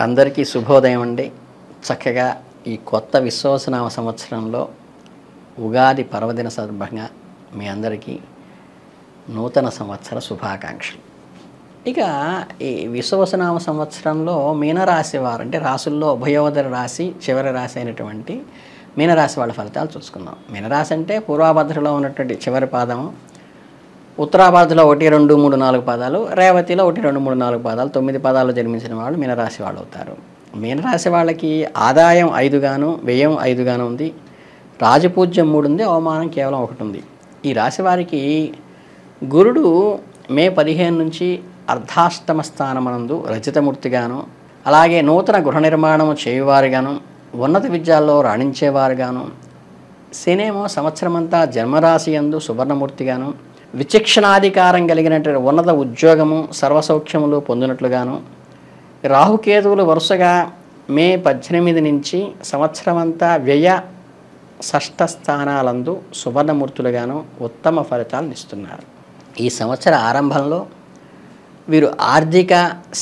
అందరికీ శుభోదయం అండి. చక్కగా ఈ కొత్త విశ్వావసునామ సంవత్సరంలో ఉగాది పర్వదిన సందర్భంగా మీ అందరికీ నూతన సంవత్సర శుభాకాంక్షలు. ఇక ఈ విశ్వావసునామ సంవత్సరంలో మీనరాశి వారు అంటే రాసుల్లో ఉభయోదర రాశి చివరి రాశి అయినటువంటి మీనరాశి వాళ్ళ ఫలితాలు చూసుకుందాం. మీనరాశి అంటే పూర్వాభద్రలో ఉన్నటువంటి చివరి పాదము, ఉత్తరాభాద్రలో 1, 2, 3, 4 పాదాలు, రేవతిలో 1, 2, 3, 4 పాదాలు, 9 పాదాలు జన్మించిన వాళ్ళు మీనరాశి వాళ్ళు అవుతారు. మీనరాశి వాళ్ళకి ఆదాయం 5 గాను, వ్యయం 5 గాను ఉంది. రాజపూజ్యం 3 ఉంది, అవమానం కేవలం 1 ఉంది. ఈ రాశి వారికి గురుడు మే 15 నుంచి అర్ధాష్టమ స్థానమనందు రచితమూర్తిగాను, అలాగే నూతన గృహ నిర్మాణము చేయువారుగాను, ఉన్నత విద్యాల్లో రాణించేవారుగాను, శనేమో సంవత్సరమంతా జన్మరాశి యందు సువర్ణమూర్తిగాను, విచక్షణాధికారం కలిగినటువంటి ఉన్నత ఉద్యోగము సర్వసౌఖ్యములు పొందినట్లుగాను, రాహుకేతువులు వరుసగా మే 18 నుంచి సంవత్సరమంతా వ్యయ షష్ఠ స్థానాలందు సువర్ణమూర్తులుగాను ఉత్తమ ఫలితాలను ఇస్తున్నారు. ఈ సంవత్సర ఆరంభంలో వీరు ఆర్థిక,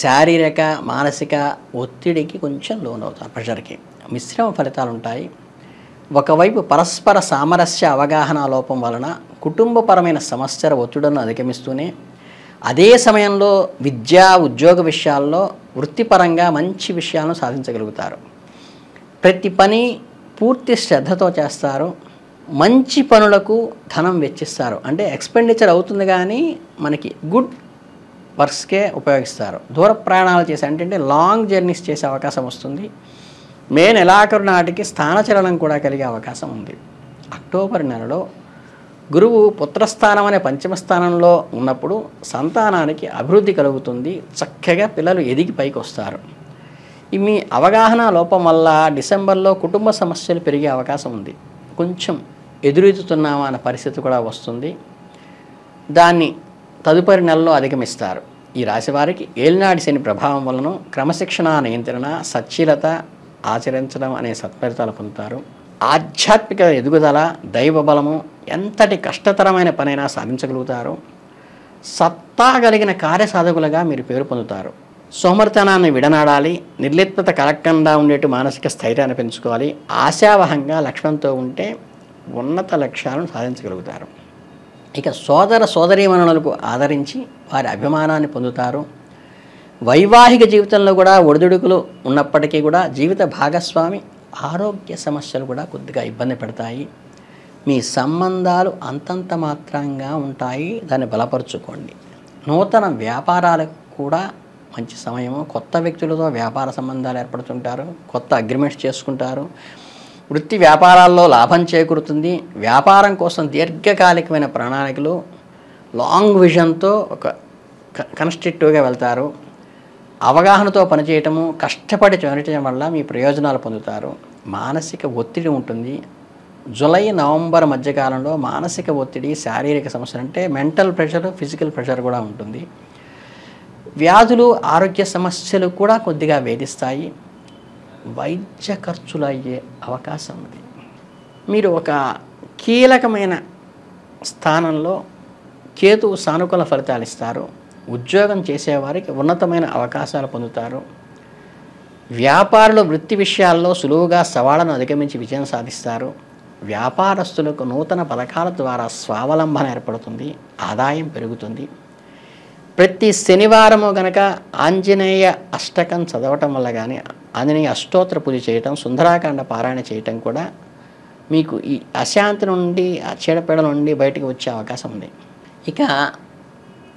శారీరక, మానసిక ఒత్తిడికి కొంచెం లోనవుతారు. ప్రెషర్కి మిశ్రమ ఫలితాలు ఉంటాయి. ఒకవైపు పరస్పర సామరస్య అవగాహన లోపం వలన కుటుంబపరమైన సమస్యల ఒత్తిడులను అధిగమిస్తూనే అదే సమయంలో విద్యా ఉద్యోగ విషయాల్లో వృత్తిపరంగా మంచి విషయాలను సాధించగలుగుతారు. ప్రతి పని పూర్తి శ్రద్ధతో చేస్తారు. మంచి పనులకు ధనం వెచ్చిస్తారు. అంటే ఎక్స్పెండిచర్ అవుతుంది కానీ మనకి గుడ్ వర్క్స్కే ఉపయోగిస్తారు. దూర ప్రయాణాలు చేసే అంటే లాంగ్ జర్నీస్ చేసే అవకాశం వస్తుంది. మే నెలాఖరు నాటికి స్థానచలనం కూడా కలిగే అవకాశం ఉంది. అక్టోబర్ నెలలో గురువు పుత్రస్థానం అనే పంచమ స్థానంలో ఉన్నప్పుడు సంతానానికి అభివృద్ధి కలుగుతుంది. చక్కగా పిల్లలు ఎదిగి పైకి వస్తారు. మీ అవగాహన లోపం వల్ల డిసెంబర్లో కుటుంబ సమస్యలు పెరిగే అవకాశం ఉంది. కొంచెం ఎదురెదుతున్నామా అన్న పరిస్థితి కూడా వస్తుంది. దాన్ని తదుపరి నెలలో అధిగమిస్తారు. ఈ రాశివారికి ఏలినాటి శని ప్రభావం వలన క్రమశిక్షణ, నియంత్రణ, సచ్చీలత ఆచరించడం అనే సత్ఫలితాలు పొందుతారు. ఆధ్యాత్మిక ఎదుగుదల, దైవ బలము, ఎంతటి కష్టతరమైన పనైనా సాధించగలుగుతారు. సత్తా కలిగిన కార్యసాధకులుగా మీరు పేరు పొందుతారు. సోమరితనాన్ని విడనాడాలి. నిర్లిప్తత కలగకుండా ఉండేటు మానసిక స్థైర్యాన్ని పెంచుకోవాలి. ఆశావహంగా లక్ష్యంతో ఉంటే ఉన్నత లక్ష్యాలను సాధించగలుగుతారు. ఇక సోదర సోదరీమణులకు ఆదరించి వారి అభిమానాన్ని పొందుతారు. వైవాహిక జీవితంలో కూడా ఒడిదుడుకులు ఉన్నప్పటికీ కూడా జీవిత భాగస్వామి ఆరోగ్య సమస్యలు కూడా కొద్దిగా ఇబ్బంది పెడతాయి. మీ సంబంధాలు అంతంత మాత్రంగా ఉంటాయి. దాన్ని బలపరుచుకోండి. నూతన వ్యాపారాలకు కూడా మంచి సమయము. కొత్త వ్యక్తులతో వ్యాపార సంబంధాలు ఏర్పడుతుంటారు. కొత్త అగ్రిమెంట్స్ చేసుకుంటారు. వృత్తి వ్యాపారాల్లో లాభం చేకూరుతుంది. వ్యాపారం కోసం దీర్ఘకాలికమైన ప్రణాళికలు, లాంగ్ విజన్తో ఒక కన్స్ట్రక్టివ్గా వెళ్తారు. అవగాహనతో పనిచేయటము, కష్టపడి చేయటం వల్ల మీ ప్రయోజనాలు పొందుతారు. మానసిక ఒత్తిడి ఉంటుంది. జూలై, నవంబర్ మధ్యకాలంలో మానసిక ఒత్తిడి, శారీరక సమస్యలు అంటే మెంటల్ ప్రెషర్, ఫిజికల్ ప్రెషర్ కూడా ఉంటుంది. వ్యాధులు, ఆరోగ్య సమస్యలు కూడా కొద్దిగా వేధిస్తాయి. వైద్య ఖర్చులు అయ్యే అవకాశం ఉంది. మీరు ఒక కీలకమైన స్థానంలో కేతువు సానుకూల ఫలితాలు ఇస్తారు. ఉద్యోగం చేసేవారికి ఉన్నతమైన అవకాశాలు పొందుతారు. వ్యాపారులు వృత్తి విషయాల్లో సులువుగా సవాళ్లను అధిగమించి విజయం సాధిస్తారు. వ్యాపారస్తులకు నూతన పథకాల ద్వారా స్వావలంబన ఏర్పడుతుంది. ఆదాయం పెరుగుతుంది. ప్రతి శనివారము గనక ఆంజనేయ అష్టకం చదవటం వల్ల కానీ, ఆంజనేయ అష్టోత్తర పూజ చేయటం, సుందరాకాండ పారాయణ చేయటం కూడా మీకు ఈ అశాంతి నుండి, ఆ చీడపీడల నుండి బయటకు వచ్చే అవకాశం ఉంది. ఇక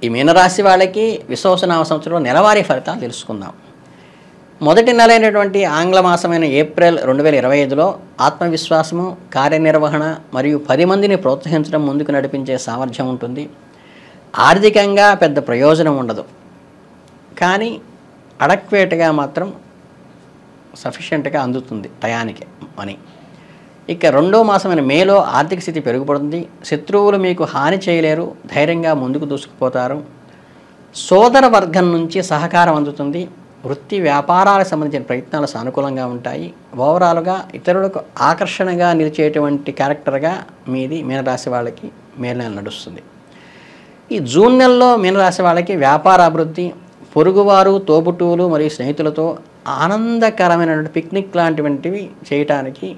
ఈ మీనరాశి వాళ్ళకి విశ్వావసునామ సంవత్సరంలో నెలవారీ ఫలితాలు తెలుసుకుందాం. మొదటి నెల అయినటువంటి ఆంగ్ల మాసమైన ఏప్రిల్ 2025లో ఆత్మవిశ్వాసము, కార్యనిర్వహణ మరియు 10 మందిని ప్రోత్సహించడం, ముందుకు నడిపించే సామర్థ్యం ఉంటుంది. ఆర్థికంగా పెద్ద ప్రయోజనం ఉండదు, కానీ అడక్వేట్గా మాత్రం సఫిషియెంట్గా అందుతుంది టయానికి మనీ. ఇక రెండో మాసమైన మేలో ఆర్థిక స్థితి పెరుగుపడుతుంది. శత్రువులు మీకు హాని చేయలేరు. ధైర్యంగా ముందుకు దూసుకుపోతారు. సోదర వర్గం నుంచి సహకారం అందుతుంది. వృత్తి వ్యాపారాలకు సంబంధించిన ప్రయత్నాలు సానుకూలంగా ఉంటాయి. ఓవరాల్గా ఇతరులకు ఆకర్షణగా నిలిచేటువంటి క్యారెక్టర్గా మీది మీనరాశి వాళ్ళకి మే నెల నడుస్తుంది. ఈ జూన్ నెలలో మీనరాశి వాళ్ళకి వ్యాపార అభివృద్ధి, పొరుగువారు, తోబుట్టువులు మరియు స్నేహితులతో ఆనందకరమైనటువంటి పిక్నిక్ లాంటివంటివి చేయటానికి,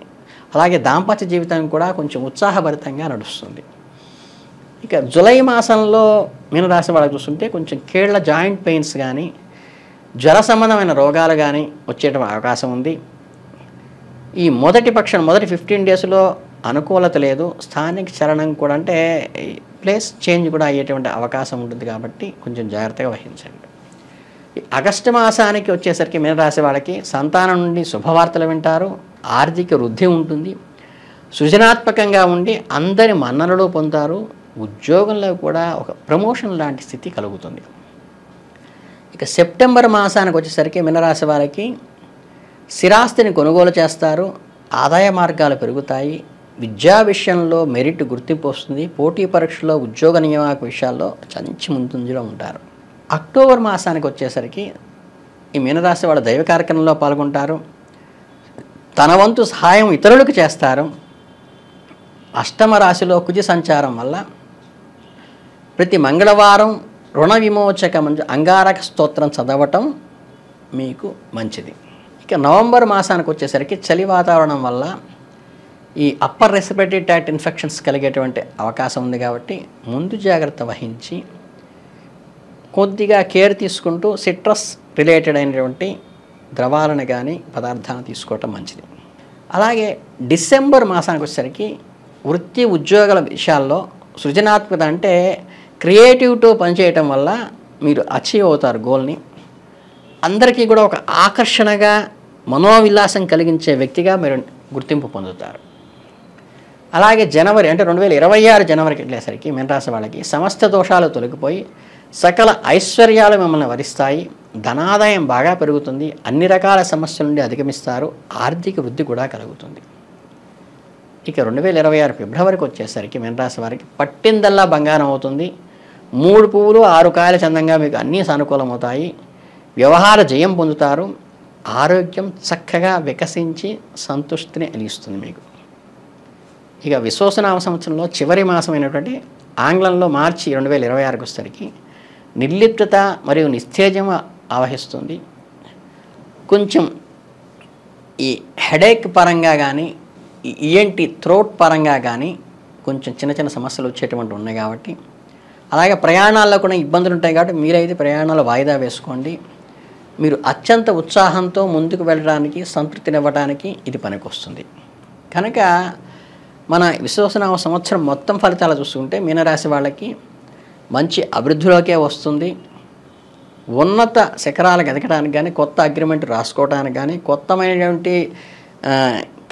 అలాగే దాంపత్య జీవితం కూడా కొంచెం ఉత్సాహభరితంగా నడుస్తుంది. ఇక జూలై మాసంలో మీనరాశి వాళ్ళకి చూస్తుంటే కొంచెం కీళ్ళ జాయింట్ పెయిన్స్ కానీ, జ్వర సంబంధమైన రోగాలు కానీ వచ్చేటువంటి అవకాశం ఉంది. ఈ మొదటి 15 డేస్లో అనుకూలత లేదు. స్థానిక చలనం కూడా అంటే ప్లేస్ చేంజ్ కూడా అయ్యేటువంటి అవకాశం ఉంటుంది కాబట్టి కొంచెం జాగ్రత్తగా వహించండి. ఈ ఆగస్టు మాసానికి వచ్చేసరికి మీనరాశి వాళ్ళకి సంతానం నుండి శుభవార్తలు వింటారు, ఆర్థిక వృద్ధి ఉంటుంది, సృజనాత్మకంగా ఉండి అందరి మన్ననలు పొందుతారు, ఉద్యోగంలో కూడా ఒక ప్రమోషన్ లాంటి స్థితి కలుగుతుంది. ఇక సెప్టెంబర్ మాసానికి వచ్చేసరికి మీనరాశి వారికి స్థిరాస్తిని కొనుగోలు చేస్తారు, ఆదాయ మార్గాలు పెరుగుతాయి, విద్యా విషయంలో మెరిట్ గుర్తింపు వస్తుంది, పోటీ పరీక్షలో ఉద్యోగ నియామక విషయాల్లో మంచి ముందంజలో ఉంటారు. అక్టోబర్ మాసానికి వచ్చేసరికి ఈ మీనరాశి వాళ్ళ దైవ కార్యక్రమంలో పాల్గొంటారు, తన వంతు సహాయం ఇతరులకు చేస్తారు. అష్టమ రాశిలో కుజ సంచారం వల్ల ప్రతి మంగళవారం రుణ విమోచక అంగారక స్తోత్రం చదవటం మీకు మంచిది. ఇక నవంబర్ మాసానికి వచ్చేసరికి చలి వాతావరణం వల్ల ఈ అప్పర్ రెస్పిరేటరీ ట్రాక్ట్ ఇన్ఫెక్షన్స్ కలిగేటువంటి అవకాశం ఉంది కాబట్టి ముందు జాగ్రత్త వహించి కొద్దిగా కేర్ తీసుకుంటూ సిట్రస్ రిలేటెడ్ అయినటువంటి ద్రవాలను కానీ పదార్థాలను తీసుకోవటం మంచిది. అలాగే డిసెంబర్ మాసానికి వచ్చేసరికి వృత్తి ఉద్యోగాల విషయాల్లో సృజనాత్మకత అంటే క్రియేటివ్తో పనిచేయటం వల్ల మీరు అచీవ్ అవుతారు గోల్ని. అందరికీ కూడా ఒక ఆకర్షణగా మనోవిలాసం కలిగించే వ్యక్తిగా మీరు గుర్తింపు పొందుతారు. అలాగే జనవరి అంటే 2026 జనవరికి వెళ్ళేసరికి మీనరాశి వాళ్ళకి సమస్త దోషాలు తొలగిపోయి సకల ఐశ్వర్యాలు మిమ్మల్ని వరిస్తాయి, ధనాదాయం బాగా పెరుగుతుంది, అన్ని రకాల సమస్యల నుండి అధిగమిస్తారు, ఆర్థిక వృద్ధి కూడా కలుగుతుంది. ఇక 2026 ఫిబ్రవరికి వచ్చేసరికి మీనరాశి వారికి పట్టిందల్లా బంగారం అవుతుంది, 3 పువ్వులు 6 కాయల చందంగా మీకు అన్నీ సానుకూలమవుతాయి, వ్యవహార జయం పొందుతారు, ఆరోగ్యం చక్కగా వికసించి సంతృష్టిని కలిగిస్తుంది మీకు. ఇక విశ్వాసనామ సంవత్సరంలో చివరి మాసమైనటువంటి ఆంగ్లంలో మార్చి 2026కి వచ్చేసరికి నిర్లిప్తత మరియు నిస్తేజం ఆవహిస్తుంది. కొంచెం ఈ హెడేక్ పరంగా కానీ, ఈ ఈఎన్టీ థ్రోట్ పరంగా కానీ కొంచెం చిన్న చిన్న సమస్యలు వచ్చేటువంటి ఉన్నాయి కాబట్టి, అలాగే ప్రయాణాల్లో కూడా ఇబ్బందులు ఉంటాయి కాబట్టి మీరైతే ప్రయాణాలు వాయిదా వేసుకోండి. మీరు అత్యంత ఉత్సాహంతో ముందుకు వెళ్ళడానికి, సంతృప్తినివ్వడానికి ఇది పనికొస్తుంది. కనుక మన విశ్వాసనామ సంవత్సరం మొత్తం ఫలితాలు చూసుకుంటే మీనరాశి వాళ్ళకి మంచి అభివృద్ధిలోకే వస్తుంది. ఉన్నత శిఖరాలకు ఎదగడానికి కానీ, కొత్త అగ్రిమెంట్ రాసుకోవడానికి కానీ, కొత్తమైనటువంటి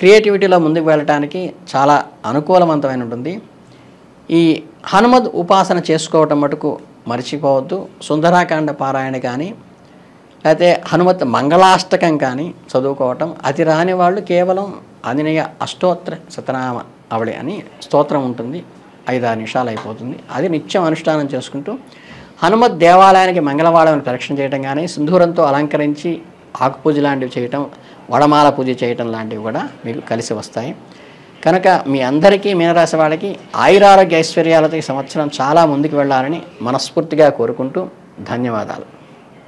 క్రియేటివిటీలో ముందుకు వెళ్ళటానికి చాలా అనుకూలవంతమైన ఉంటుంది. ఈ హనుమద్ ఉపాసన చేసుకోవటం మటుకు మర్చిపోవద్దు. సుందరాకాండ పారాయణ కానీ, లేకపోతే హనుమత్ మంగళాష్టకం కానీ చదువుకోవటం. అది రాని వాళ్ళు కేవలం ఆంజనేయ అష్టోత్తర శతనామ అవళి అని స్తోత్రం ఉంటుంది, 5-6 నిమిషాలు అయిపోతుంది. అది నిత్యం అనుష్ఠానం చేసుకుంటూ హనుమత్ దేవాలయానికి మంగళవారం ప్రదక్షిణ చేయటం కానీ, సింధూరంతో అలంకరించి ఆకుపూజ లాంటివి చేయటం, వడమాల పూజ చేయటం లాంటివి కూడా మీకు కలిసి వస్తాయి. కనుక మీ అందరికీ మీనరాశి వాళ్ళకి ఆయురారోగ్య ఐశ్వర్యాలతో ఈ సంవత్సరం చాలా ముందుకు వెళ్ళాలని మనస్ఫూర్తిగా కోరుకుంటూ ధన్యవాదాలు.